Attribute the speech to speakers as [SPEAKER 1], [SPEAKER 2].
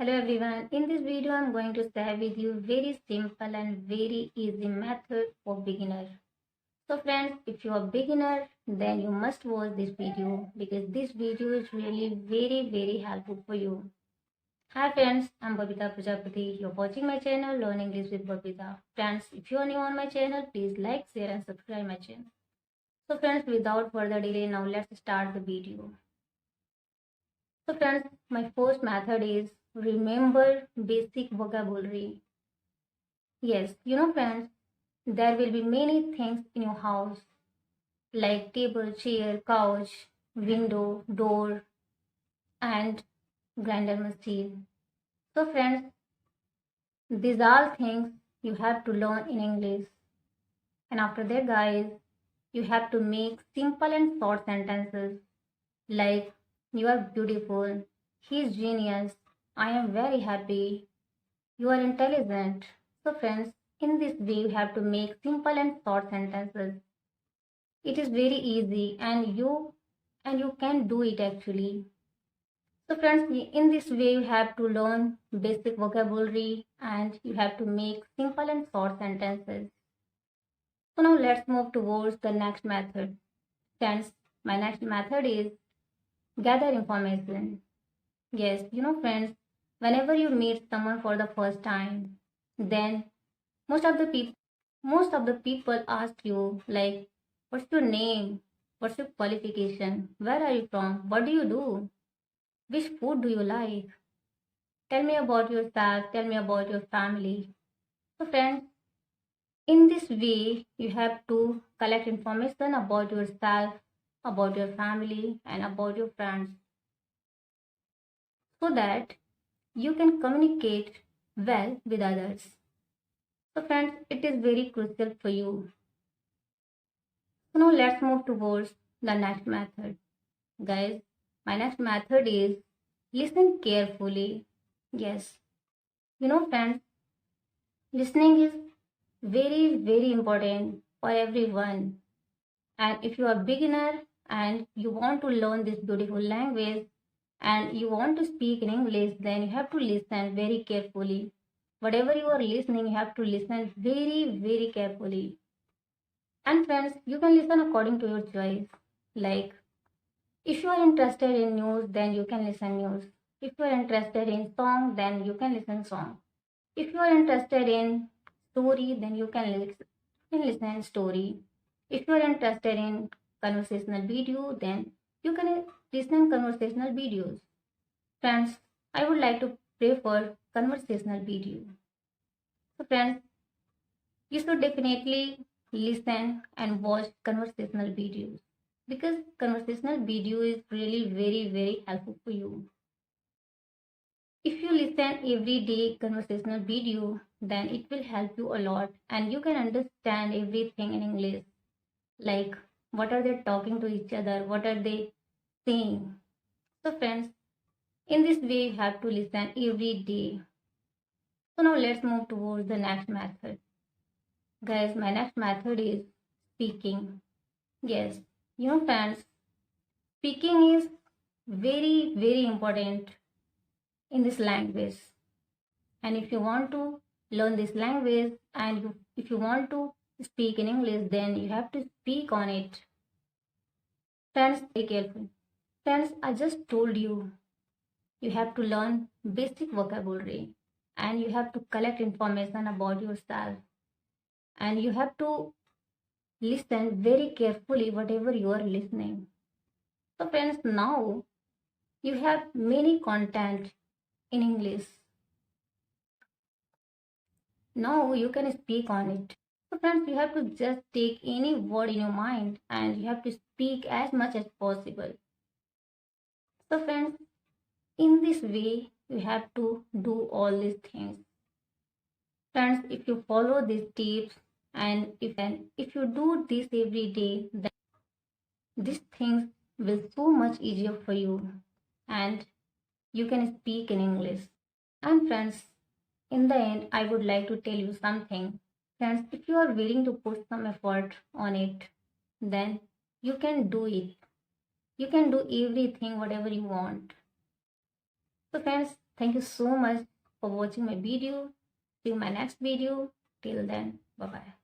[SPEAKER 1] Hello everyone, in this video I'm going to share with you very simple and very easy method for beginner. So friends, if you are beginner then you must watch this video because this video is really very helpful for you. Hi friends, I'm Babita Prajapati. You're watching my channel Learn English with Babita. Friends, if you are new on my channel, please like, share and subscribe my channel. So friends, without further delay, now let's start the video. So friends, my first method is remember basic vocabulary. Yes, friends, there will be many things in your house like table, chair, couch, window, door, and grinder machine. So friends, these are things you have to learn in English. And after that, guys, you have to make simple and short sentences like you are beautiful, he is genius, I am very happy, you are intelligent. So friends, in this way you have to make simple and short sentences. It is very easy and you can do it actually. So friends, in this way you have to learn basic vocabulary and you have to make simple and short sentences. So now let's move towards the next method. Friends, my next method is gather information. Yes, friends, whenever you meet someone for the first time, then most of the people ask you like, what's your name? What's your qualification? Where are you from? What do you do? Which food do you like? Tell me about yourself. Tell me about your family. So friends, in this way, you have to collect information about yourself, about your family, and about your friends so that you can communicate well with others. So friends, it is very crucial for you. So now let's move towards the next method. Guys, my next method is listen carefully. Yes, friends, listening is very important for everyone. And if you are beginner and you want to learn this beautiful language and you want to speak in English, then you have to listen very carefully. Whatever you are listening, you have to listen very carefully. And friends, you can listen according to your choice. Like, if you are interested in news, then you can listen news. If you are interested in song, then you can listen song. If you are interested in story, then you can listen story. If you are interested in conversational video, then you can listen conversational videos. Friends, I would like to prefer conversational video. So friends, you should definitely listen and watch conversational videos because conversational video is really very helpful for you. If you listen every day conversational video, then it will help you a lot and you can understand everything in English. Like what are they talking to each other? What are they saying? So friends, in this way you have to listen every day. So now let's move towards the next method. Guys, my next method is speaking. Yes, friends, speaking is very important in this language. And if you want to learn this language and if you want to speak in English, then you have to speak on it. Friends, be careful. Friends, I just told you, you have to learn basic vocabulary and you have to collect information about yourself and you have to listen very carefully whatever you are listening. So friends, now you have many content in English. Now you can speak on it. So friends, you have to just take any word in your mind and you have to speak as much as possible. So friends, in this way, you have to do all these things. Friends, if you follow these tips and if you do this every day, then these things will so much easier for you and you can speak in English. And friends, in the end, I would like to tell you something. Friends, if you are willing to put some effort on it, then you can do it. You can do everything, whatever you want. So friends, Thank you so much for watching my video. See you in my next video. Till then, bye bye.